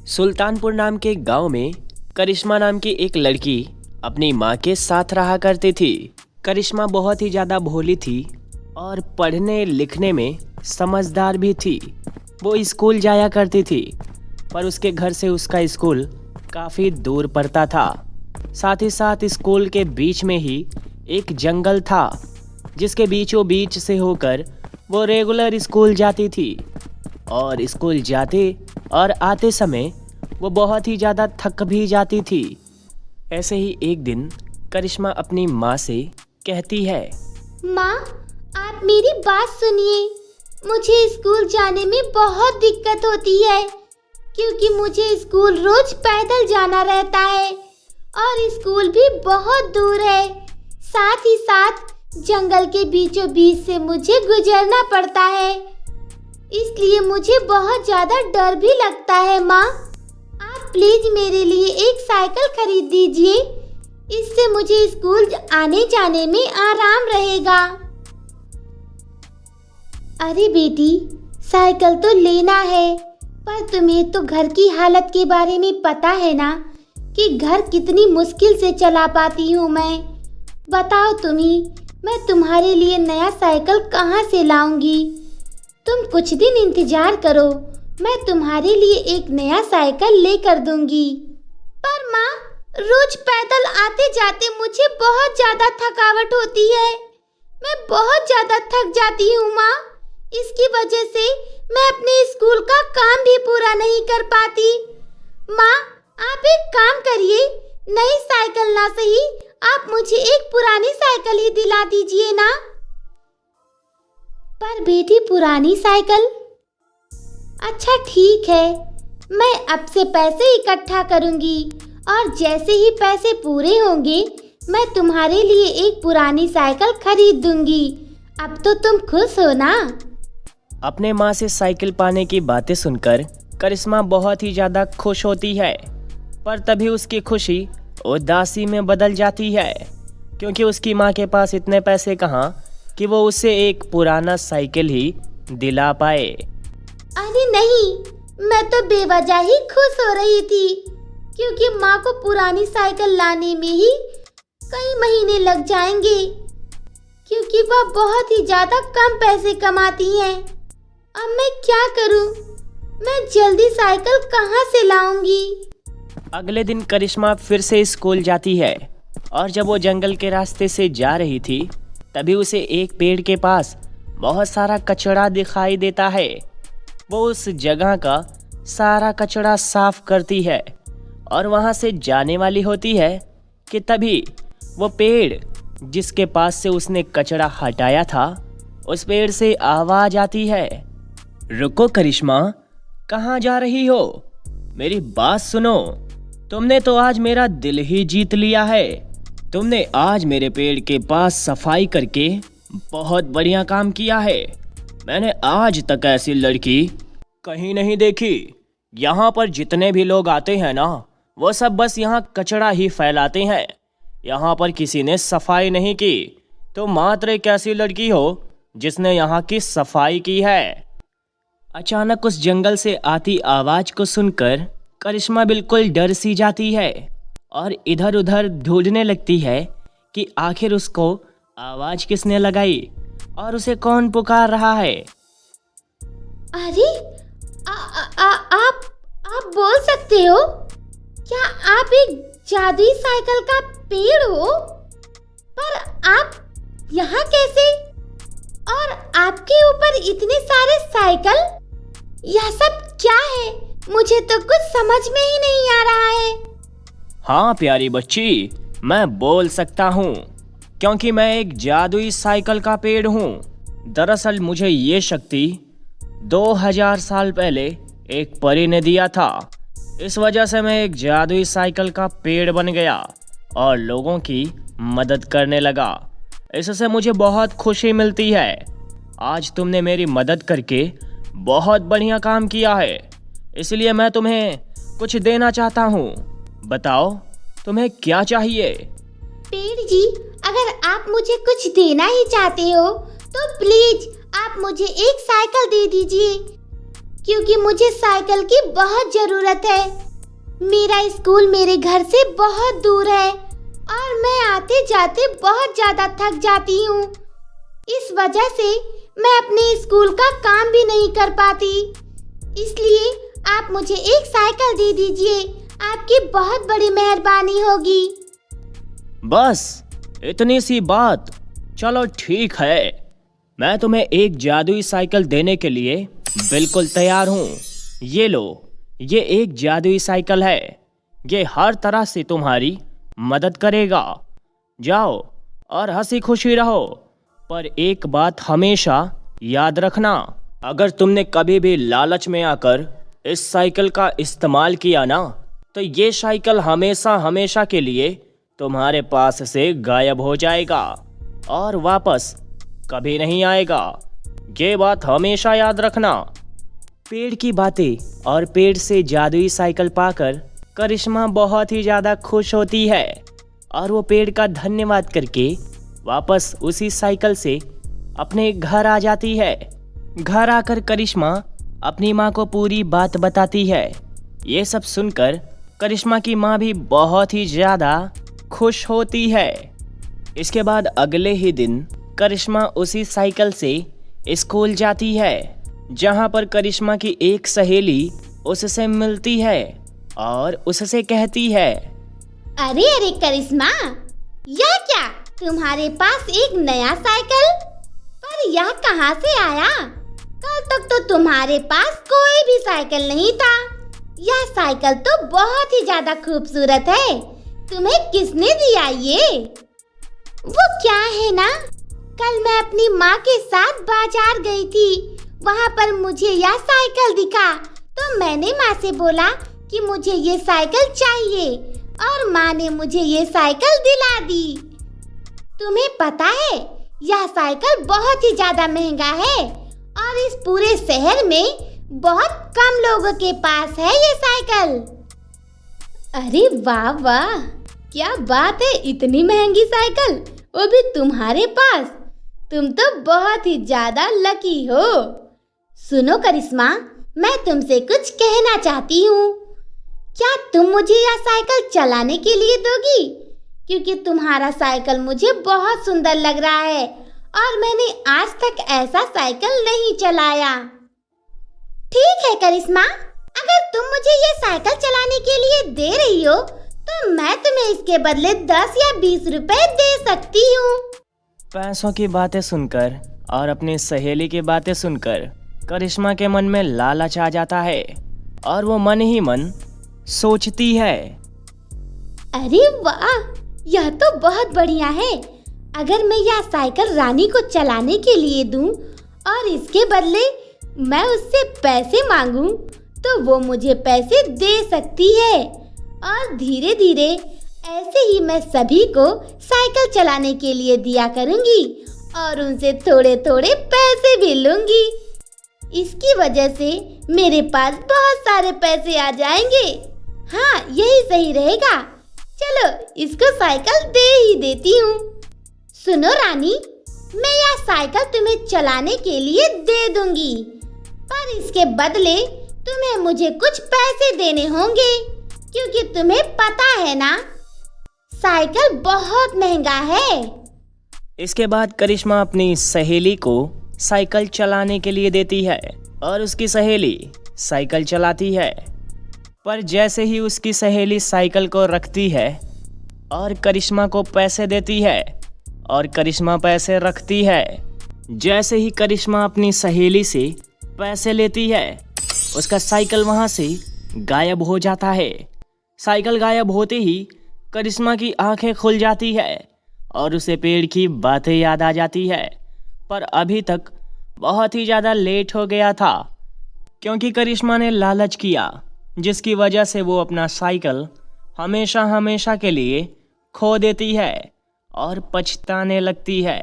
सुल्तानपुर नाम के गांव में करिश्मा नाम की एक लड़की अपनी माँ के साथ रहा करती थी। करिश्मा बहुत ही ज़्यादा भोली थी और पढ़ने लिखने में समझदार भी थी। वो स्कूल जाया करती थी, पर उसके घर से उसका स्कूल काफ़ी दूर पड़ता था। साथ ही साथ स्कूल के बीच में ही एक जंगल था, जिसके बीचों बीच से होकर वो रेगुलर स्कूल जाती थी। और स्कूल जाते और आते समय वो बहुत ही ज़्यादा थक भी जाती थी। ऐसे ही एक दिन करिश्मा अपनी माँ से कहती है, माँ, आप मेरी बात सुनिए। मुझे स्कूल जाने में बहुत दिक्कत होती है, क्योंकि मुझे स्कूल रोज पैदल जाना रहता है और स्कूल भी बहुत दूर है। साथ ही साथ जंगल के बीचों बीच से मुझे गुजरना पड़ता है, इसलिए मुझे बहुत ज़्यादा डर भी लगता है। माँ, आप प्लीज मेरे लिए एक साइकिल खरीद दीजिए, इससे मुझे स्कूल आने जाने में आराम रहेगा। अरे बेटी, साइकिल तो लेना है, पर तुम्हें तो घर की हालत के बारे में पता है ना, कि घर कितनी मुश्किल से चला पाती हूँ मैं। बताओ तुम्हें, मैं तुम्हारे लिए नया साइकिल कहाँ से लाऊंगी? तुम कुछ दिन इंतजार करो, मैं तुम्हारे लिए एक नया साइकिल लेकर दूंगी। पर माँ, रोज पैदल आते जाते मुझे बहुत ज्यादा थकावट होती है। मैं बहुत ज्यादा थक जाती हूँ माँ। इसकी वजह से मैं अपने स्कूल का काम भी पूरा नहीं कर पाती। माँ, आप एक काम करिए, नई साइकिल ना सही, आप मुझे एक पुरानी साइकिल ही दिला दीजिए ना। पर बेटी, पुरानी साइकिल? अच्छा ठीक है, मैं अब से पैसे इकट्ठा करूंगी और जैसे ही पैसे पूरे होंगे मैं तुम्हारे लिए एक पुरानी साइकिल खरीद दूंगी। अब तो तुम खुश हो ना? अपने माँ से साइकिल पाने की बातें सुनकर करिश्मा बहुत ही ज़्यादा खुश होती है, पर तभी उसकी खुशी उदासी में बदल जाती है, क्योंकि उसकी माँ के पास इतने पैसे कहाँ कि वो उसे एक पुराना साइकिल ही दिला पाए। अरे नहीं, मैं तो बेवजह ही खुश हो रही थी, क्योंकि माँ को पुरानी साइकिल लाने में ही कई महीने लग जाएंगे, क्योंकि वह बहुत ही ज्यादा कम पैसे कमाती हैं। अब मैं क्या करूँ? मैं जल्दी साइकिल कहाँ से लाऊंगी? अगले दिन करिश्मा फिर से स्कूल जाती है, और जब वो जंगल के रास्ते से जा रही थी तभी उसे एक पेड़ के पास बहुत सारा कचरा दिखाई देता है। वो उस जगह का सारा कचरा साफ करती है और वहाँ से जाने वाली होती है कि तभी वो पेड़ जिसके पास से उसने कचरा हटाया था, उस पेड़ से आवाज़ आती है, रुको करिश्मा, कहाँ जा रही हो? मेरी बात सुनो। तुमने तो आज मेरा दिल ही जीत लिया है। तुमने आज मेरे पेड़ के पास सफाई करके बहुत बढ़िया काम किया है। मैंने आज तक ऐसी लड़की कहीं नहीं देखी। यहाँ पर जितने भी लोग आते हैं ना, वो सब बस यहाँ कचरा ही फैलाते हैं। यहाँ पर किसी ने सफाई नहीं की। तो मात्र एक ऐसी लड़की हो जिसने यहाँ की सफाई की है। अचानक उस जंगल से आती आवाज़ को सुनकर करिश्मा बिल्कुल डर सी जाती है और इधर उधर ढूंढने लगती है कि आखिर उसको आवाज़ किसने लगाई और उसे कौन पुकार रहा है। अरे आप बोल सकते हो? क्या आप एक जादुई साइकिल का पेड़ हो? पर आप यहाँ कैसे? और आपके ऊपर इतने सारे साइकिल? यह सब क्या है? मुझे तो कुछ समझ में ही नहीं आ रहा है। हाँ प्यारी बच्ची, मैं बोल सकता हूँ, क्योंकि मैं एक जादुई साइकिल का पेड़ हूँ। दरअसल मुझे ये शक्ति 2000 साल पहले एक परी ने दिया था। इस वजह से मैं एक जादुई साइकिल का पेड़ बन गया और लोगों की मदद करने लगा। इससे मुझे बहुत खुशी मिलती है। आज तुमने मेरी मदद करके बहुत बढ़िया काम किया है, इसलिए मैं तुम्हें कुछ देना चाहता हूँ। बताओ तुम्हें क्या चाहिए? पेड़ जी, अगर आप मुझे कुछ देना ही चाहते हो तो प्लीज आप मुझे एक साइकिल दे दीजिए, क्योंकि मुझे साइकिल की बहुत जरूरत है। मेरा स्कूल मेरे घर से बहुत दूर है और मैं आते जाते बहुत ज्यादा थक जाती हूँ। इस वजह से मैं अपने स्कूल का काम भी नहीं कर पाती। इसलिए आप मुझे एक साइकिल दे दीजिए, आपकी बहुत बड़ी मेहरबानी होगी। बस इतनी सी बात? चलो ठीक है, मैं तुम्हें एक जादुई साइकिल देने के लिए बिल्कुल तैयार हूँ। ये लो, ये एक जादुई साइकिल है। ये हर तरह से तुम्हारी मदद करेगा। जाओ और हंसी खुशी रहो। पर एक बात हमेशा याद रखना, अगर तुमने कभी भी लालच में आकर इस साइकिल का इस्तेमाल किया ना, तो ये साइकिल हमेशा हमेशा के लिए तुम्हारे पास से गायब हो जाएगा और वापस कभी नहीं आएगा। ये बात हमेशा याद रखना। पेड़ की बातें और पेड़ से जादुई साइकिल पाकर करिश्मा बहुत ही ज़्यादा खुश होती है और वो पेड़ का धन्यवाद करके वापस उसी साइकिल से अपने घर आ जाती है। घर आकर करिश्मा अपनी माँ को पूरी बात बताती है। ये सब सुनकर करिश्मा की माँ भी बहुत ही ज़्यादा खुश होती है। इसके बाद अगले ही दिन करिश्मा उसी साइकिल से स्कूल जाती है, जहाँ पर करिश्मा की एक सहेली उससे मिलती है और उससे कहती है, अरे अरे करिश्मा, यह क्या तुम्हारे पास एक नया साइकिल? पर यह कहाँ से आया? कल तक तो तुम्हारे पास कोई भी साइकिल नहीं था। यह साइकिल तो बहुत ही ज्यादा खूबसूरत है। तुम्हें किसने दिया ये? वो क्या है ना, कल मैं अपनी माँ के साथ बाजार गई थी। वहाँ पर मुझे यह साइकिल दिखा तो मैंने माँ से बोला कि मुझे ये साइकिल चाहिए और माँ ने मुझे ये साइकिल दिला दी। तुम्हें पता है यह साइकिल बहुत ही ज्यादा महंगा है और इस पूरे शहर में बहुत कम लोगों के पास है ये साइकिल। अरे वाह वाह, क्या बात है, इतनी महंगी साइकिल, वो भी तुम्हारे पास। तुम तो बहुत ही ज्यादा लकी हो। सुनो करिश्मा, मैं तुमसे कुछ कहना चाहती हूँ। क्या तुम मुझे यह साइकिल चलाने के लिए दोगी? क्योंकि तुम्हारा साइकिल मुझे बहुत सुंदर लग रहा है और मैंने आज तक ऐसा साइकिल नहीं चलाया। ठीक है करिश्मा, अगर तुम मुझे ये साइकिल चलाने के लिए दे रही हो तो मैं तुम्हें इसके बदले 10 या 20 रुपए दे सकती हूँ। पैसों की बातें सुनकर और अपनी सहेली की बातें सुनकर करिश्मा के मन में लालच आ जाता है और वो मन ही मन सोचती है, अरे वाह, यह तो बहुत बढ़िया है। अगर मैं यह साइकिल रानी को चलाने के लिए दूं और इसके बदले मैं उससे पैसे मांगूं तो वो मुझे पैसे दे सकती है और धीरे धीरे ऐसे ही मैं सभी को साइकिल चलाने के लिए दिया करूंगी और उनसे थोड़े थोड़े पैसे भी लूंगी। इसकी वजह से मेरे पास बहुत सारे पैसे आ जाएंगे। हाँ, यही सही रहेगा। चलो इसको साइकिल दे ही देती हूँ। सुनो रानी, मैं यह साइकिल तुम्हें चलाने के लिए दे दूंगी, पर इसके बदले तुम्हें मुझे कुछ पैसे देने होंगे, क्योंकि तुम्हें पता है ना साइकिल बहुत महंगा है। इसके बाद करिश्मा अपनी सहेली को साइकिल चलाने के लिए देती है और उसकी सहेली साइकिल चलाती है। पर जैसे ही उसकी सहेली साइकिल को रखती है और करिश्मा को पैसे देती है और करिश्मा पैसे रखती है, जैसे ही करिश्मा अपनी सहेली से पैसे लेती है, उसका साइकिल वहाँ से गायब हो जाता है। साइकिल गायब होते ही करिश्मा की आंखें खुल जाती है और उसे पेड़ की बातें याद आ जाती है। पर अभी तक बहुत ही ज़्यादा लेट हो गया था, क्योंकि करिश्मा ने लालच किया, जिसकी वजह से वो अपना साइकिल हमेशा हमेशा के लिए खो देती है और पछताने लगती है।